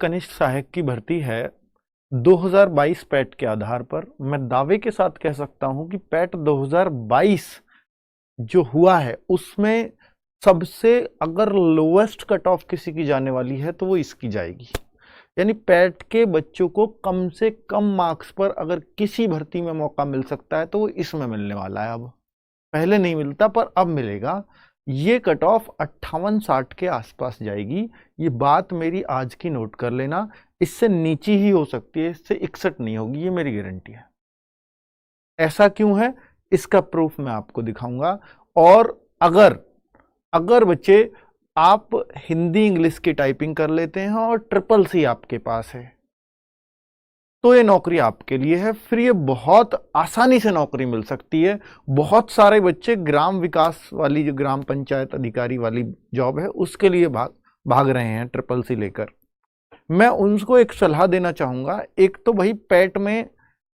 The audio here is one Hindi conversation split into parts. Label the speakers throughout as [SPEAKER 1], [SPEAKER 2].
[SPEAKER 1] कनिष्ठ सहायक की भर्ती है 2022 पैट के आधार पर। मैं दावे के साथ कह सकता हूं कि पैट 2022 जो हुआ है उसमें सबसे अगर लोएस्ट कट ऑफ किसी की जाने वाली है तो वो इसकी जाएगी। यानी पैट के बच्चों को कम से कम मार्क्स पर अगर किसी भर्ती में मौका मिल सकता है तो वो इसमें मिलने वाला है। अब पहले नहीं मिलता पर अब मिलेगा। ये कट ऑफ 58-60 के आसपास जाएगी। ये बात मेरी आज की नोट कर लेना, इससे नीचे ही हो सकती है, इससे 61 नहीं होगी, ये मेरी गारंटी है। ऐसा क्यों है इसका प्रूफ मैं आपको दिखाऊंगा। और अगर बच्चे आप हिंदी इंग्लिश की टाइपिंग कर लेते हैं और CCC आपके पास है तो ये नौकरी आपके लिए है। फिर ये बहुत आसानी से नौकरी मिल सकती है। बहुत सारे बच्चे ग्राम विकास वाली जो ग्राम पंचायत अधिकारी वाली जॉब है उसके लिए भाग रहे हैं CCC लेकर। मैं उनको एक सलाह देना चाहूंगा। एक तो भाई पैट में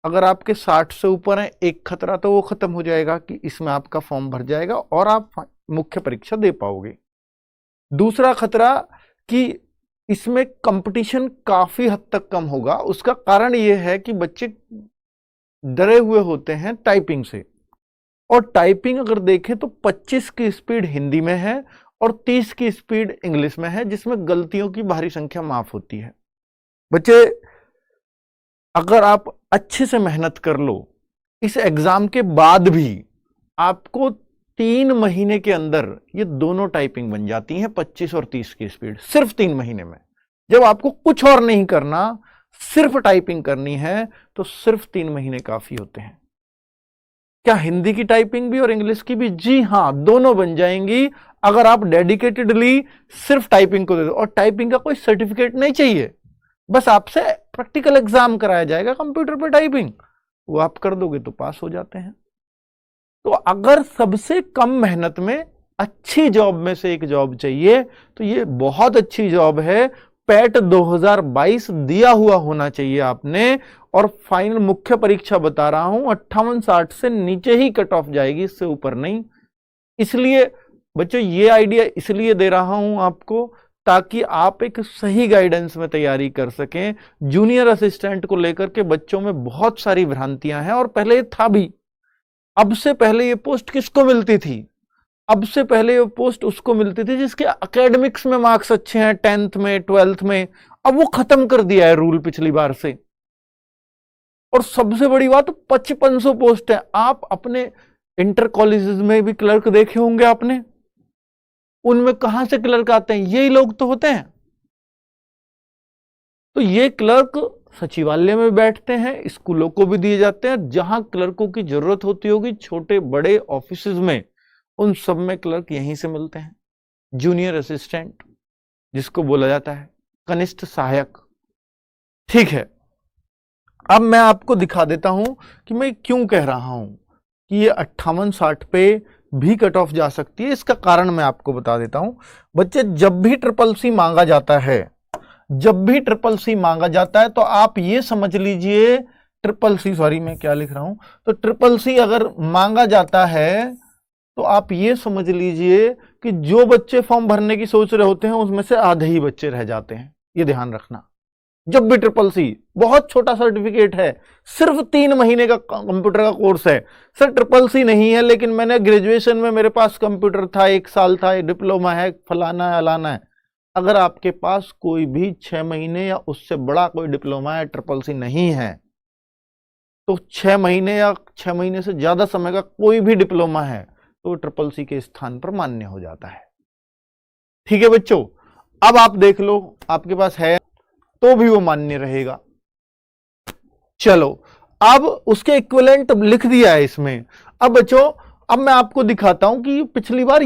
[SPEAKER 1] अगर आपके 60 से ऊपर है, एक खतरा तो वो खत्म हो जाएगा कि इसमें आपका फॉर्म भर जाएगा और आप मुख्य परीक्षा दे पाओगे। दूसरा खतरा कि इसमें कंपटीशन काफी हद तक कम होगा। उसका कारण यह है कि बच्चे डरे हुए होते हैं टाइपिंग से, और टाइपिंग अगर देखें तो 25 की स्पीड हिंदी में है और 30 की स्पीड इंग्लिश में है, जिसमें गलतियों की भारी संख्या माफ होती है। बच्चे अगर आप अच्छे से मेहनत कर लो, इस एग्जाम के बाद भी आपको 3 महीने के अंदर ये दोनों टाइपिंग बन जाती हैं, 25 और 30 की स्पीड, सिर्फ 3 महीने में। जब आपको कुछ और नहीं करना, सिर्फ टाइपिंग करनी है, तो सिर्फ 3 महीने काफी होते हैं। क्या हिंदी की टाइपिंग भी और इंग्लिश की भी? जी हां, दोनों बन जाएंगी अगर आप डेडिकेटेडली सिर्फ टाइपिंग को दे दो। और टाइपिंग का कोई सर्टिफिकेट नहीं चाहिए, बस आपसे प्रैक्टिकल एग्जाम कराया जाएगा कंप्यूटर पर टाइपिंग, वो आप कर दोगे तो पास हो जाते हैं। तो अगर सबसे कम मेहनत में अच्छी जॉब में से एक जॉब चाहिए तो ये बहुत अच्छी जॉब है। पैट 2022 दिया हुआ होना चाहिए आपने। और फाइनल मुख्य परीक्षा बता रहा हूं 58-60 से नीचे ही कट ऑफ जाएगी, इससे ऊपर नहीं। इसलिए बच्चों ये आइडिया इसलिए दे रहा हूं आपको ताकि आप एक सही गाइडेंस में तैयारी कर सकें। जूनियर असिस्टेंट को लेकर के बच्चों में बहुत सारी भ्रांतियां हैं, और पहले ये था भी। अब से पहले ये पोस्ट किसको मिलती थी? अब से पहले ये पोस्ट उसको मिलती थी जिसके एकेडमिक्स में मार्क्स अच्छे हैं, 10th में 12th में। अब वो खत्म कर दिया है रूल पिछली बार से। और सबसे बड़ी बात, 5500 पोस्ट है। आप अपने इंटर कॉलेजेस में भी क्लर्क देखे होंगे आपने, उनमें कहां से क्लर्क आते हैं? यही लोग तो होते हैं। तो ये क्लर्क सचिवालय में बैठते हैं, स्कूलों को भी दिए जाते हैं। जहां क्लर्कों की जरूरत होती होगी छोटे बड़े ऑफिसेज में, उन सब में क्लर्क यहीं से मिलते हैं। जूनियर असिस्टेंट जिसको बोला जाता है, कनिष्ठ सहायक। ठीक है, अब मैं आपको दिखा देता हूं कि मैं क्यों कह रहा हूं कि ये 58-60 पे भी कट ऑफ जा सकती है। इसका कारण मैं आपको बता देता हूं। बच्चे जब भी CCC मांगा जाता है, जब भी CCC मांगा जाता है तो आप ये समझ लीजिए, सॉरी मैं क्या लिख रहा हूं, तो CCC अगर मांगा जाता है तो आप ये समझ लीजिए कि जो बच्चे फॉर्म भरने की सोच रहे होते हैं उसमें से आधे ही बच्चे रह जाते हैं। ये ध्यान रखना। जब भी CCC, बहुत छोटा सर्टिफिकेट है, सिर्फ 3 महीने का कंप्यूटर का कोर्स है। सर CCC नहीं है लेकिन मैंने ग्रेजुएशन में मेरे पास कंप्यूटर था, 1 साल था, डिप्लोमा है, फलाना है अलाना है। अगर आपके पास कोई भी 6 महीने या उससे बड़ा कोई डिप्लोमा है, CCC नहीं है, तो 6 महीने या 6 महीने से ज्यादा समय का कोई भी डिप्लोमा है तो CCC के स्थान पर मान्य हो जाता है। ठीक है बच्चों, अब आप देख लो आपके पास है तो भी वो मान्य रहेगा। चलो, अब उसके इक्विवेलेंट लिख दिया है इसमें। अब बच्चों, अब मैं आपको दिखाता हूं कि पिछली बार